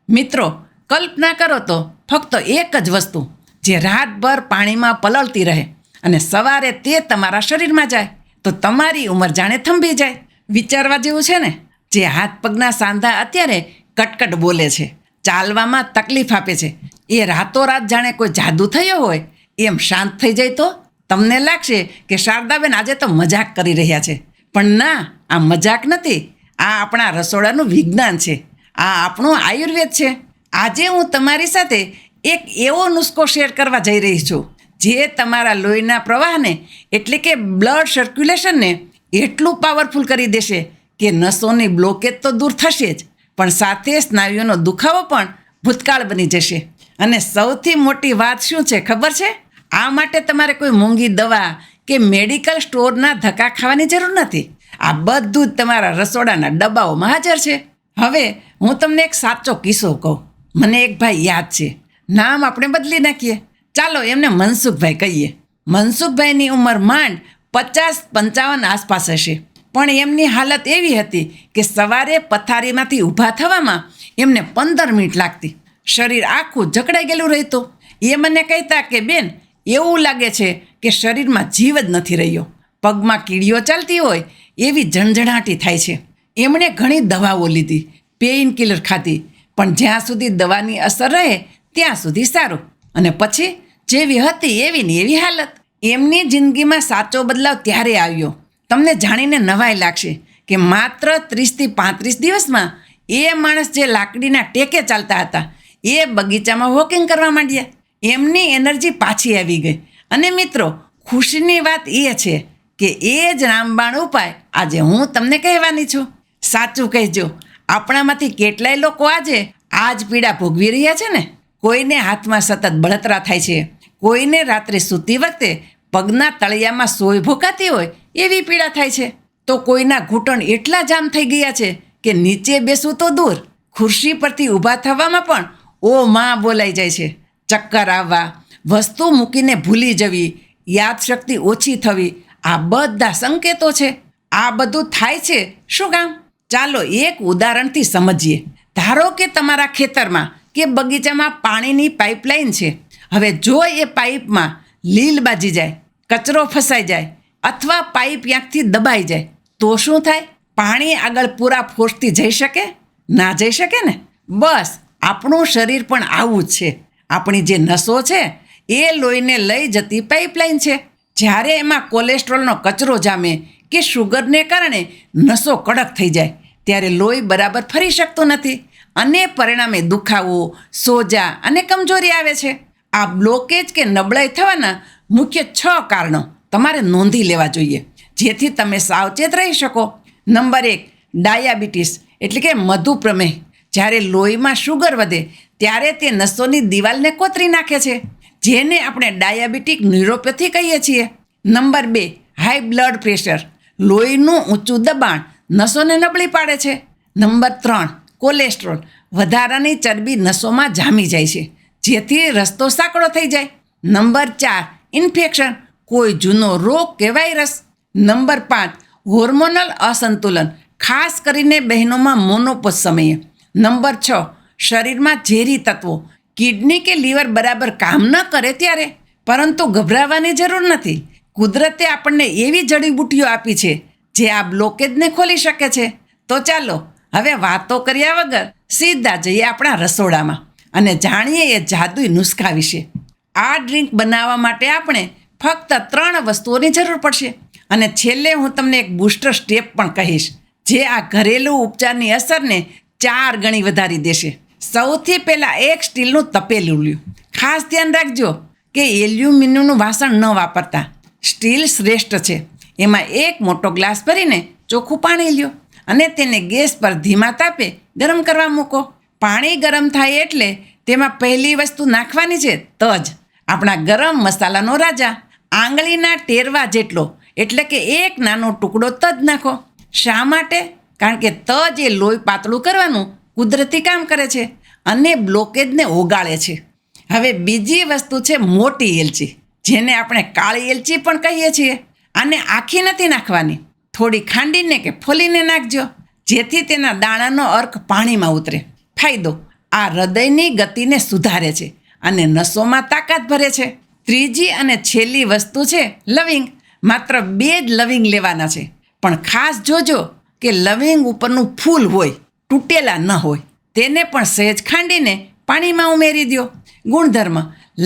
મિત્રો, કલ્પના કરો તો ફક્ત એક જ વસ્તુ જે રાતભર પાણીમાં પલળતી રહે અને સવારે તે તમારા શરીરમાં જાય તો તમારી ઉંમર જાણે થંભી જાય. વિચારવા જેવું છે ને? જે હાથ પગના સાંધા અત્યારે કટકટ બોલે છે, ચાલવામાં તકલીફ આપે છે, એ રાતોરાત જાણે કોઈ જાદુ થયો હોય એમ શાંત થઈ જાય તો તમને લાગશે કે શારદાબેન આજે તો મજાક કરી રહ્યા છે. પણ ના, આ મજાક નથી. આ આપણા રસોડાનું વિજ્ઞાન છે. આ આપણું આયુર્વેદ છે. આજે હું તમારી સાથે એક એવો નુસ્ખો શેર કરવા જઈ રહી છું જે તમારા લોહીના પ્રવાહને એટલે કે બ્લડ સર્ક્યુલેશનને એટલું પાવરફુલ કરી દેશે કે નસોની બ્લોકેજ તો દૂર થશે જ, પણ સાથે સ્નાયુઓનો દુખાવો પણ ભૂતકાળ બની જશે. અને સૌથી મોટી વાત શું છે ખબર છે? આ માટે તમારે કોઈ મોંઘી દવા કે મેડિકલ સ્ટોરના ધક્કા ખાવાની જરૂર નથી. આ બધું જ તમારા રસોડાના ડબ્બાઓમાં હાજર છે. હવે હું તમને એક સાચો કિસ્સો કહું. મને એક ભાઈ યાદ છે, નામ આપણે બદલી નાખીએ. ચાલો એમને મનસુખભાઈ કહીએ. મનસુખભાઈની ઉંમર માંડ 50-55 આસપાસ હશે, પણ એમની હાલત એવી હતી કે સવારે પથારીમાંથી ઊભા થવામાં એમને 15 મિનિટ લાગતી. શરીર આખું જકડાઈ ગયેલું રહેતું. એ મને કહેતા કે બેન, એવું લાગે છે કે શરીરમાં જીવ જ નથી રહ્યો. પગમાં કીડીઓ ચાલતી હોય એવી ઝણઝણાટી થાય છે. એમણે ઘણી દવાઓ લીધી, પેઇન કિલર ખાધી, પણ જ્યાં સુધી દવાની અસર રહે ત્યાં સુધી સારું. અને પછી જેવી હતી એવી ને એવી હાલત. એમની જિંદગીમાં સાચો બદલાવ ત્યારે આવ્યો. તમને જાણીને નવાઈ લાગશે કે માત્ર 30થી 35 દિવસમાં એ માણસ જે લાકડીના ટેકે ચાલતા હતા એ બગીચામાં વોકિંગ કરવા માંડ્યા. એમની એનર્જી પાછી આવી ગઈ. અને મિત્રો, ખુશીની વાત એ છે કે એ જ રામબાણ ઉપાય આજે હું તમને કહેવાની છું. સાચું કહેજો, આપણામાંથી કેટલાય લોકો આજે આ જ પીડા ભોગવી રહ્યા છે ને? કોઈને હાથમાં સતત બળતરા થાય છે, કોઈને રાત્રે સૂતી વખતે પગના તળિયામાં સોય ભોકાતી હોય એવી પીડા થાય છે, તો કોઈના ઘૂંટણ એટલા જામ થઈ ગયા છે કે નીચે બેસવું તો દૂર, ખુરશી પરથી ઊભા થવામાં પણ ઓ માં બોલાઈ જાય છે. ચક્કર આવવા, વસ્તુ મૂકીને ભૂલી જવી, યાદશક્તિ ઓછી થવી, આ બધા સંકેતો છે. આ બધું થાય છે શું કામ? ચાલો એક ઉદાહરણથી સમજીએ. ધારો કે તમારા ખેતરમાં કે બગીચામાં પાણીની પાઇપલાઇન છે. હવે જો એ પાઇપમાં લીલ બાજી જાય, કચરો ફસાઈ જાય અથવા પાઇપ ક્યાંકથી દબાઈ જાય તો શું થાય? પાણી આગળ પૂરા ફોર્સથી જઈ શકે? ના જઈ શકે ને. બસ આપણું શરીર પણ આવું જ છે. આપણી જે નસો છે એ લોહીને લઈ જતી પાઇપલાઇન છે. જ્યારે એમાં કોલેસ્ટ્રોલનો કચરો જામે કે શુગરને કારણે નસો કડક થઈ જાય ત્યારે લોહી બરાબર ફરી શકતું નથી અને પરિણામે દુખાવો, સોજા અને કમજોરી આવે છે. આ બ્લોકેજ કે નબળાઈ થવાના મુખ્ય 6 કારણો તમારે નોંધી લેવા જોઈએ જેથી તમે સાવચેત રહી શકો. નંબર 1, ડાયાબિટીસ એટલે કે મધુપ્રમેહ. જ્યારે લોહીમાં શુગર વધે ત્યારે તે નસોની દિવાલને કોતરી નાખે છે, જેને આપણે ડાયાબિટીક ન્યુરોપેથી કહીએ છીએ. Number 2, high blood pressure. લોહીનું ઊંચું દબાણ નસોને નબળી પાડે છે. Number 3, cholesterol. વધારાની ચરબી નસોમાં જામી જાય છે જેથી રસ્તો સાંકડો થઈ જાય. નંબર 4, ઇન્ફેક્શન, કોઈ જૂનો રોગ કે વાયરસ. નંબર 5, હોર્મોનલ અસંતુલન, ખાસ કરીને બહેનોમાં મોનોપોઝ સમયે. નંબર 6, શરીરમાં ઝેરી તત્વો, કિડની કે લીવર બરાબર કામ ન કરે ત્યારે. પરંતુ ગભરાવાની જરૂર નથી. કુદરતે આપણને એવી જડીબુટ્ટીઓ આપી છે જે આ બ્લોકેજને ખોલી શકે છે. તો ચાલો હવે વાતો કર્યા વગર સીધા જઈએ આપણા રસોડામાં અને જાણીએ એ જાદુઈ નુસ્ખા વિશે. આ ડ્રિંક બનાવવા માટે આપણે ફક્ત 3 વસ્તુઓની જરૂર પડશે. અને છેલ્લે હું તમને એક બૂસ્ટર સ્ટેપ પણ કહીશ જે આ ઘરેલું ઉપચારની અસરને 4 ગણી વધારી દેશે. સૌથી પહેલાં એક સ્ટીલનું તપેલું લ્યો. ખાસ ધ્યાન રાખજો કે એલ્યુમિનિયમનું વાસણ ન વાપરતા. સ્ટીલ શ્રેષ્ઠ છે. એમાં એક મોટો ગ્લાસ ભરીને ચોખ્ખું પાણી લ્યો અને તેને ગેસ પર ધીમા તાપે ગરમ કરવા મૂકો. પાણી ગરમ થાય એટલે તેમાં પહેલી વસ્તુ નાખવાની છે તજ, આપણા ગરમ મસાલાનો રાજા. આંગળીના ટેરવા જેટલો એટલે કે એક નાનો ટુકડો તજ નાખો. શા માટે? કારણ કે તજ એ લોહી પાતળું કરવાનું કુદરતી કામ કરે છે અને બ્લોકેજને ઓગાળે છે. હવે બીજી વસ્તુ છે મોટી એલચી, જેને આપણે કાળી એલચી પણ કહીએ છીએ. આને આખી નથી નાખવાની, થોડી ખાંડીને કે ફોલીને નાખજો જેથી તેના દાણાનો અર્ક પાણીમાં ઉતરે. ફાયદો: આ હૃદયની ગતિને સુધારે છે અને નસોમાં તાકાત ભરે છે. ત્રીજી અને છેલ્લી વસ્તુ છે લવિંગ. માત્ર 2 જ લવિંગ લેવાના છે, પણ ખાસ જોજો કે લવિંગ ઉપરનું ફૂલ હોય, તૂટેલા ન હોય. તેને પણ સહેજ ખાંડીને પાણીમાં ઉમેરી દો. ગુણધર્મ: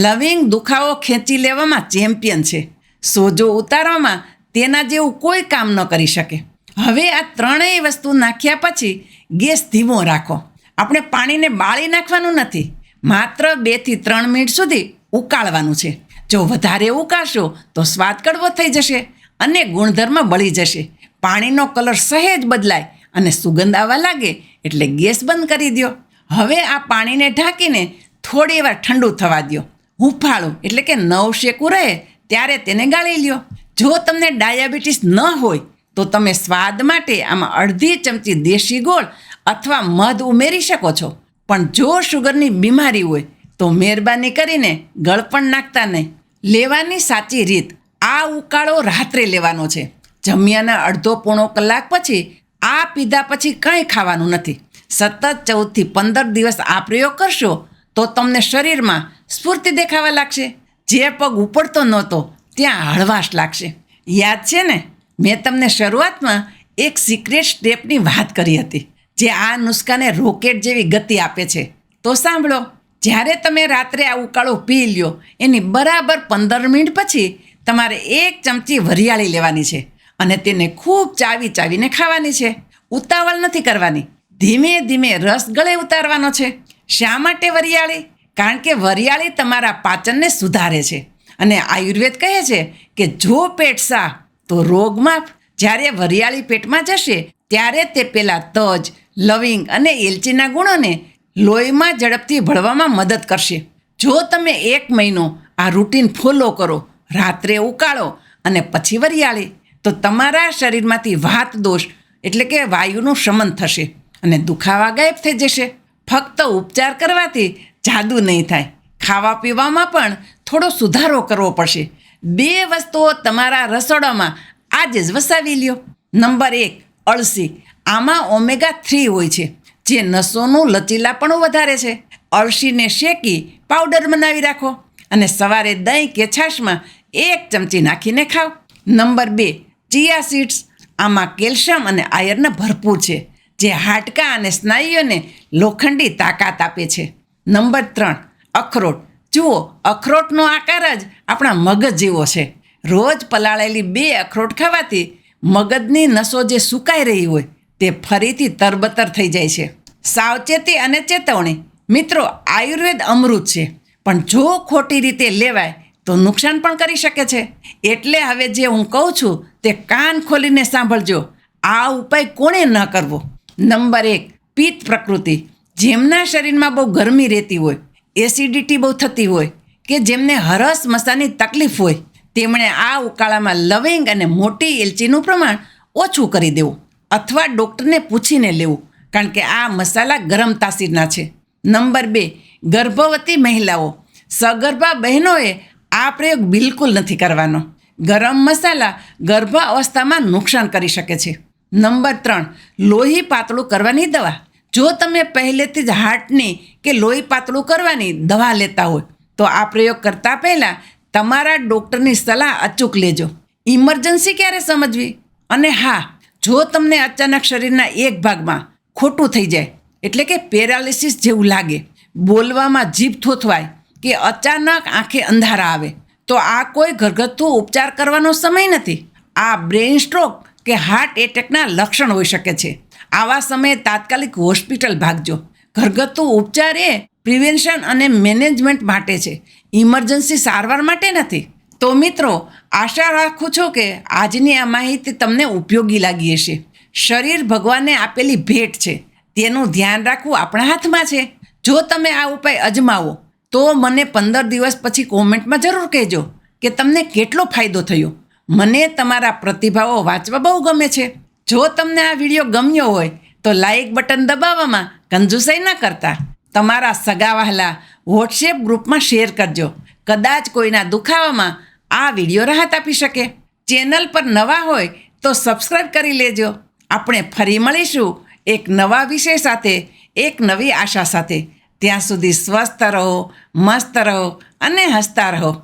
લવિંગ દુખાવો ખેંચી લેવામાં ચેમ્પિયન છે. સોજો ઉતારવામાં તેના જેવું કોઈ કામ ન કરી શકે. હવે આ ત્રણેય વસ્તુ નાખ્યા પછી ગેસ ધીમો રાખો. આપણે પાણીને બાળી નાખવાનું નથી, માત્ર 2 થી 3 મિનિટ સુધી ઉકાળવાનું છે. જો વધારે ઉકાળશો તો સ્વાદ કડવો થઈ જશે અને ગુણધર્મ બળી જશે. પાણીનો કલર સહેજ બદલાય અને સુગંધ આવવા લાગે એટલે ગેસ બંધ કરી દો. હવે આ પાણીને ઢાંકીને થોડી વાર ઠંડુ થવા દો. હુંફાળું એટલે કે નવશેકું રહે ત્યારે તેને ગાળી લ્યો. જો તમને ડાયાબિટીસ ન હોય તો તમે સ્વાદ માટે આમાં અડધી ચમચી દેશી ગોળ અથવા મધ ઉમેરી શકો છો. પણ જો શુગરની બીમારી હોય તો મહેરબાની કરીને ગળપણ નાખતા નહીં. લેવાની સાચી રીત: આ ઉકાળો રાત્રે લેવાનો છે. જમ્યાના અડધો પોણો કલાક પછી આ પીધા પછી કંઈ ખાવાનું નથી. સતત 14 થી 15 દિવસ આ પ્રયોગ કરશો તો તમને શરીરમાં સ્ફૂર્તિ દેખાવા લાગશે. જે પગ ઉપડતો નહોતો ત્યાં હળવાશ લાગશે. યાદ છે ને, મેં તમને શરૂઆતમાં એક સિક્રેટ સ્ટેપની વાત કરી હતી જે આ નુસ્ખાને રોકેટ જેવી ગતિ આપે છે. તો સાંભળો. જ્યારે તમે રાત્રે આ ઉકાળો પી લ્યો એની બરાબર 15 મિનિટ પછી તમારે 1 ચમચી વરિયાળી લેવાની છે અને તેને ખૂબ ચાવીને ખાવાની છે. ઉતાવળ નથી કરવાની, ધીમે ધીમે રસ ગળે ઉતારવાનો છે. શા માટે વરિયાળી? કારણ કે વરિયાળી તમારા પાચનને સુધારે છે અને આયુર્વેદ કહે છે કે જો પેટ સાફ તો રોગ માફ. જ્યારે વરિયાળી પેટમાં જશે ત્યારે તે પહેલાં તજ, લવિંગ અને એલચીના ગુણોને લોહીમાં ઝડપથી ભળવામાં મદદ કરશે. જો તમે 1 મહિનો આ રૂટીન ફોલો કરો, રાત્રે ઉકાળો અને પછી વરિયાળી, તો તમારા શરીરમાંથી વાત દોષ એટલે કે વાયુનું શમન થશે અને દુખાવા ગાયબ થઈ જશે. ફક્ત ઉપચાર કરવાથી જાદુ નહીં થાય. ખાવા પીવામાં પણ થોડો સુધારો કરવો પડશે. 2 વસ્તુઓ તમારા રસોડામાં આજે જ વસાવી લ્યો. નંબર 1, અળસી. આમાં ઓમેગા 3 હોય છે જે નસોનું લચીલાપણું વધારે છે. અળસીને શેકી પાવડર બનાવી રાખો અને સવારે દહીં કે છાશમાં 1 ચમચી નાખીને ખાઓ. નંબર 2, ચિયા સીડ્સ. આમાં કેલ્શિયમ અને આયર્ન ભરપૂર છે જે હાડકાં અને સ્નાયુઓને લોખંડી તાકાત આપે છે. નંબર 3, અખરોટ. જુઓ, અખરોટનો આકાર જ આપણા મગજ જેવો છે. રોજ પલાળેલી 2 અખરોટ ખાવાથી મગજની નસો જે સુકાઈ રહી હોય તે ફરીથી તરબતર થઈ જાય છે. સાવચેતી અને ચેતવણી: મિત્રો, આયુર્વેદ અમૃત છે, પણ જો ખોટી રીતે લેવાય તો નુકસાન પણ કરી શકે છે. એટલે હવે જે હું કહું છું તે કાન ખોલીને સાંભળજો. આ ઉપાય કોણે ન કરવો? નંબર 1, પિત્ત પ્રકૃતિ. જેમના શરીરમાં બહુ ગરમી રહેતી હોય, એસિડિટી બહુ થતી હોય કે જેમને હરસ મસાની તકલીફ હોય, તેમણે આ ઉકાળામાં લવિંગ અને મોટી એલચીનું પ્રમાણ ઓછું કરી દેવું અથવા ડૉક્ટરને પૂછીને લેવું, કારણ કે આ મસાલા ગરમ તાસીરના છે. નંબર 2, ગર્ભવતી મહિલાઓ. સગર્ભા બહેનોએ આ પ્રયોગ બિલકુલ નથી કરવાનો. ગરમ મસાલા ગર્ભાવસ્થામાં નુકસાન કરી શકે છે. નંબર 3, લોહી પાતળું કરવાની દવા. જો તમે પહેલેથી જ હાર્ટની કે લોહી પાતળું કરવાની દવા લેતા હોય તો આ પ્રયોગ કરતાં પહેલાં તમારા ડૉક્ટરની સલાહ અચૂક લેજો. ઇમરજન્સી ક્યારે સમજવી? અને હા, જો તમને અચાનક શરીરના એક ભાગમાં ખોટું થઈ જાય એટલે કે પેરાલિસિસ જેવું લાગે, બોલવામાં જીભ થોથવાય કે અચાનક આંખે અંધારા આવે, તો આ કોઈ ઘરગથ્થુ ઉપચાર કરવાનો સમય નથી. આ બ્રેઇન સ્ટ્રોક કે હાર્ટ એટેકના લક્ષણ હોઈ શકે છે. આવા સમયે તાત્કાલિક હોસ્પિટલ ભાગજો. ઘરગથ્થુ ઉપચાર એ પ્રિવેન્શન અને મેનેજમેન્ટ માટે છે, ઇમરજન્સી સારવાર માટે નથી. તો મિત્રો, આશા રાખું છું કે આજની આ માહિતી તમને ઉપયોગી લાગી હશે. શરીર ભગવાને આપેલી ભેટ છે, તેનું ધ્યાન રાખવું આપણા હાથમાં છે. જો તમે આ ઉપાય અજમાવો તો મને 15 દિવસ પછી કોમેન્ટમાં જરૂર કહેજો કે તમને કેટલો ફાયદો થયો. મને તમારા પ્રતિભાવો વાંચવા બહુ ગમે છે. જો તમને આ વિડીયો ગમ્યો હોય તો લાઈક બટન દબાવવામાં કંજૂસાઈ ન કરતા તમારા સગા વહાલા વોટ્સએપ ગ્રુપમાં શેર કરજો. કદાચ કોઈના દુખાવામાં આ વિડીયો રાહત આપી શકે. ચેનલ પર નવા હોય તો સબસ્ક્રાઈબ કરી લેજો. આપણે ફરી મળીશું એક નવા વિષય સાથે, એક નવી આશા સાથે. ત્યાં સુધી સ્વસ્થ રહો, મસ્ત રહો અને હસતા રહો.